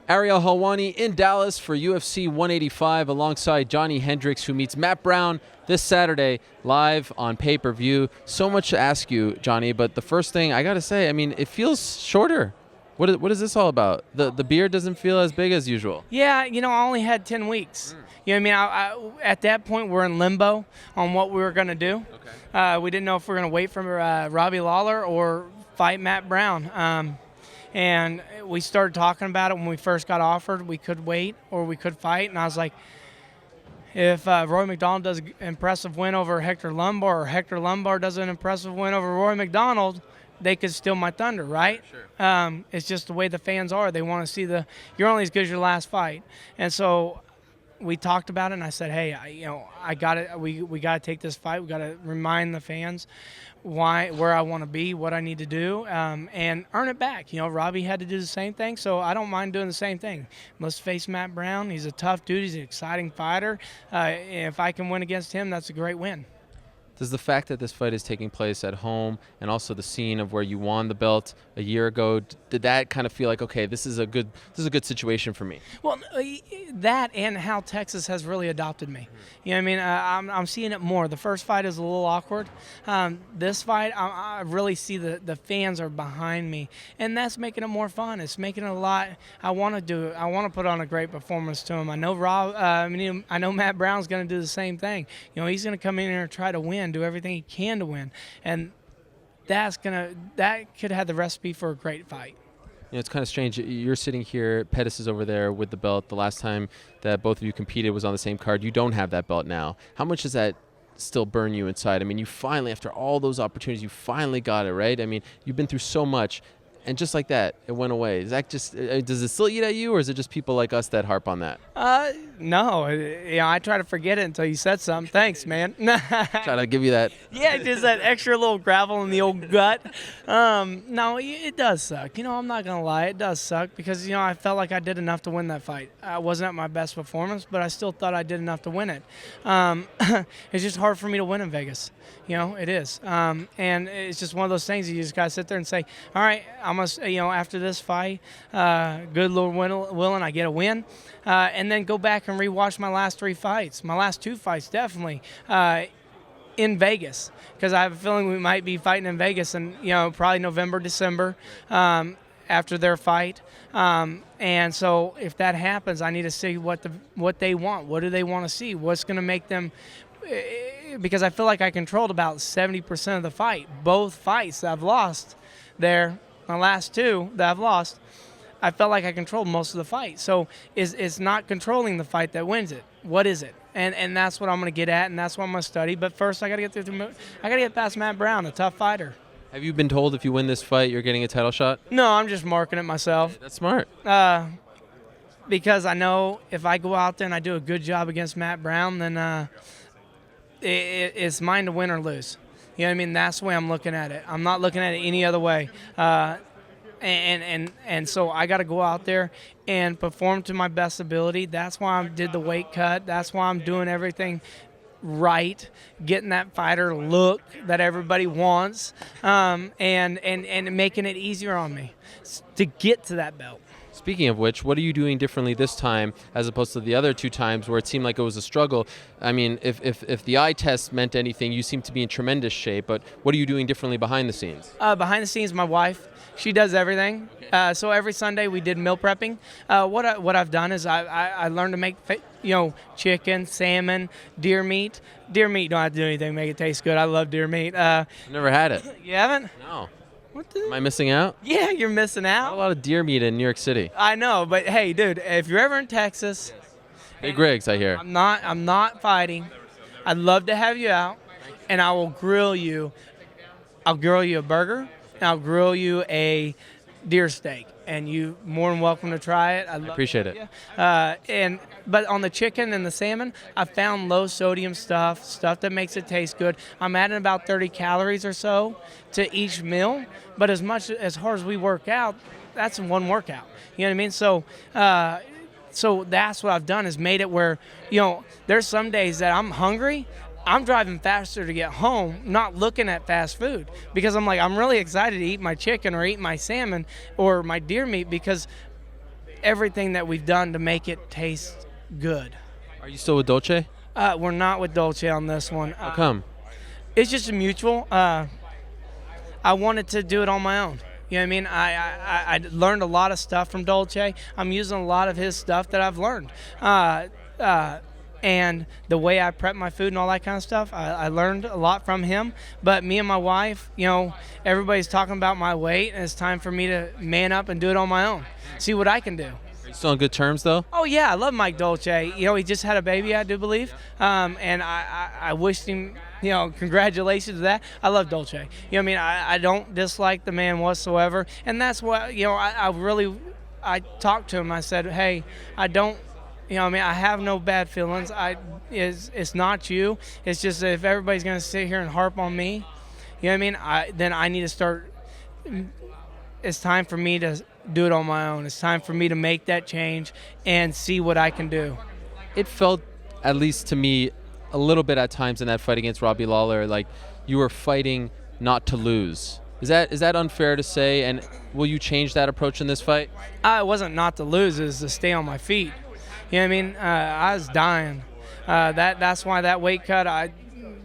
Ariel Helwani in Dallas for UFC 185 alongside Johny Hendricks, who meets Matt Brown this Saturday live on pay-per-view. So much to ask you, Johnny, but the first thing I got to say, I mean, it feels shorter. What is this all about? The beard doesn't feel as big as usual. Yeah, I only had 10 weeks. You know what I mean? At that point, we're in limbo on what we were going to do. Okay. We didn't know if we were going to wait for Robbie Lawler or fight Matt Brown. And we started talking about it when we first got offered. We could wait or we could fight. And I was like, if Roy McDonald does an impressive win over Hector Lombard or Hector Lombard does an impressive win over Roy McDonald, they could steal my thunder, right? Sure. It's just the way the fans are. They want to see you're only as good as your last fight. And so we talked about it, and I said, hey, I got it. We got to take this fight. We got to remind the fans where I want to be, what I need to do, and earn it back. Robbie had to do the same thing, so I don't mind doing the same thing. Let's face Matt Brown. He's a tough dude. He's an exciting fighter. If I can win against him, that's a great win. Does the fact that this fight is taking place at home and also the scene of where you won the belt a year ago, did that kind of feel like, okay, this is a good situation for me? Well, that and how Texas has really adopted me. You know what I mean? I'm seeing it more. The first fight is a little awkward. This fight, I really see the fans are behind me, and that's making it more fun. It's making it a lot. I want to do it. I want to put on a great performance to him. I know I know Matt Brown's going to do the same thing. He's going to come in here and try to win. Do everything he can to win, and that could have the recipe for a great fight. It's kind of strange. You're sitting here, Pettis is over there with the belt. The last time that both of you competed was on the same card. You don't have that belt now. How much does that still burn you inside? I mean, you finally, after all those opportunities, you finally got it, right? I mean, you've been through so much, and just like that, it went away. Is that just, does it still eat at you, or is it just people like us that harp on that? No. I try to forget it until you said something. Thanks, man. Try to give you that. Yeah, just that extra little gravel in the old gut. No, it does suck. I'm not going to lie. It does suck because, I felt like I did enough to win that fight. I wasn't at my best performance, but I still thought I did enough to win it. It's just hard for me to win in Vegas. It is. And it's just one of those things you just got to sit there and say, all right, I must, after this fight, good Lord willing, I get a win. And then go back and rewatch my last 3 fights. My last 2 fights, definitely, in Vegas. Because I have a feeling we might be fighting in Vegas in, probably November, December, after their fight. And so if that happens, I need to see what they want. What do they want to see? What's going to make them... Because I feel like I controlled about 70% of the fight. Both fights that I've lost there, my last 2 that I've lost, I felt like I controlled most of the fight. So it's not controlling the fight that wins it. What is it? And that's what I'm going to get at, and that's what I'm going to study. But first, I got to get past Matt Brown, a tough fighter. Have you been told if you win this fight, you're getting a title shot? No, I'm just marking it myself. Hey, that's smart. Because I know if I go out there and I do a good job against Matt Brown, then it's mine to win or lose. You know what I mean? That's the way I'm looking at it. I'm not looking at it any other way. And so I got to go out there and perform to my best ability. That's why I did the weight cut. That's why I'm doing everything right, getting that fighter look that everybody wants, and making it easier on me to get to that belt. Speaking of which, what are you doing differently this time as opposed to the other 2 times where it seemed like it was a struggle? I mean, if the eye test meant anything, you seem to be in tremendous shape, but what are you doing differently behind the scenes? Behind the scenes, my wife, she does everything. So every Sunday we did meal prepping. What I've done is I learned to make chicken, salmon, deer meat. Deer meat don't have to do anything to make it taste good. I love deer meat. Never had it. You haven't? No. Am I missing out? Yeah, you're missing out. Not a lot of deer meat in New York City. I know, but hey, dude, if you're ever in Texas, big rigs, I hear. I'm not fighting. I'd love to have you out, and I will grill you. I'll grill you a burger, and I'll grill you a deer steak, and you more than welcome to try it. I appreciate it. But on the chicken and the salmon, I found low sodium stuff that makes it taste good. I'm adding about 30 calories or so to each meal, but as hard as we work out, that's in one workout. You know what I mean? So that's what I've done is made it where, there's some days that I'm hungry. I'm driving faster to get home, not looking at fast food, because I'm really excited to eat my chicken or eat my salmon or my deer meat because everything that we've done to make it taste good. Are you still with Dolce? We're not with Dolce on this one. How come? It's just a mutual. I wanted to do it on my own. You know what I mean? I learned a lot of stuff from Dolce. I'm using a lot of his stuff that I've learned. And the way I prep my food and all that kind of stuff, I learned a lot from him. But me and my wife, everybody's talking about my weight, and it's time for me to man up and do it on my own. See what I can do. Are you still on good terms, though? Oh, yeah, I love Mike Dolce. He just had a baby, I do believe. And I wished him, congratulations to that. I love Dolce. I don't dislike the man whatsoever. And that's what, I talked to him. I said, hey, I don't, I have no bad feelings. It's not you. It's just that if everybody's going to sit here and harp on me, then I need to start. It's time for me to do it on my own. It's time for me to make that change and see what I can do. It felt, at least to me, a little bit at times in that fight against Robbie Lawler, like you were fighting not to lose. Is that unfair to say? And will you change that approach in this fight? It wasn't not to lose. It was to stay on my feet. You know what I mean? I was dying. That's why that weight cut,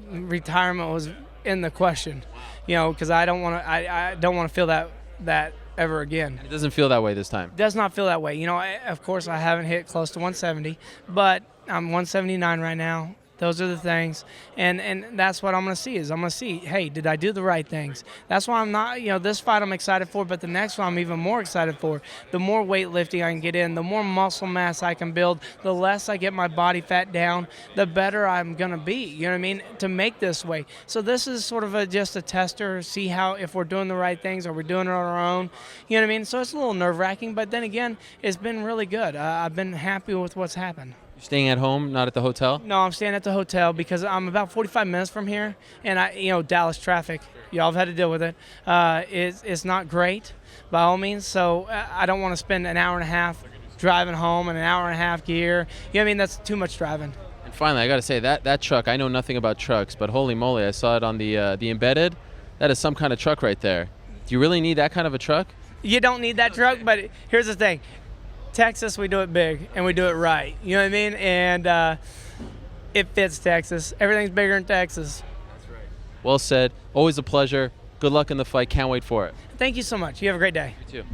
retirement was in the question. Because I don't want to feel that ever again. It doesn't feel that way this time. It does not feel that way. Of course, I haven't hit close to 170, but I'm 179 right now. Those are the things, and that's what I'm going to see. I'm going to see, hey, did I do the right things? That's why I'm not, this fight I'm excited for, but the next one I'm even more excited for. The more weightlifting I can get in, the more muscle mass I can build, the less I get my body fat down, the better I'm going to be, you know what I mean, to make this weight. So this is sort of just a tester, see if we're doing the right things, or we're doing it on our own, you know what I mean? So it's a little nerve-wracking, but then again, it's been really good. I've been happy with what's happened. Staying at home, not at the hotel? No, I'm staying at the hotel because I'm about 45 minutes from here, and Dallas traffic. Y'all have had to deal with it. It's not great, by all means. So I don't want to spend an hour and a half driving home and an hour and a half gear. You know what I mean? That's too much driving. And finally, I got to say that truck. I know nothing about trucks, but holy moly, I saw it on the embedded. That is some kind of truck right there. Do you really need that kind of a truck? You don't need that truck, but here's the thing. Texas, we do it big, and we do it right. You know what I mean? And it fits Texas. Everything's bigger in Texas. That's right. Well said. Always a pleasure. Good luck in the fight. Can't wait for it. Thank you so much. You have a great day. You too.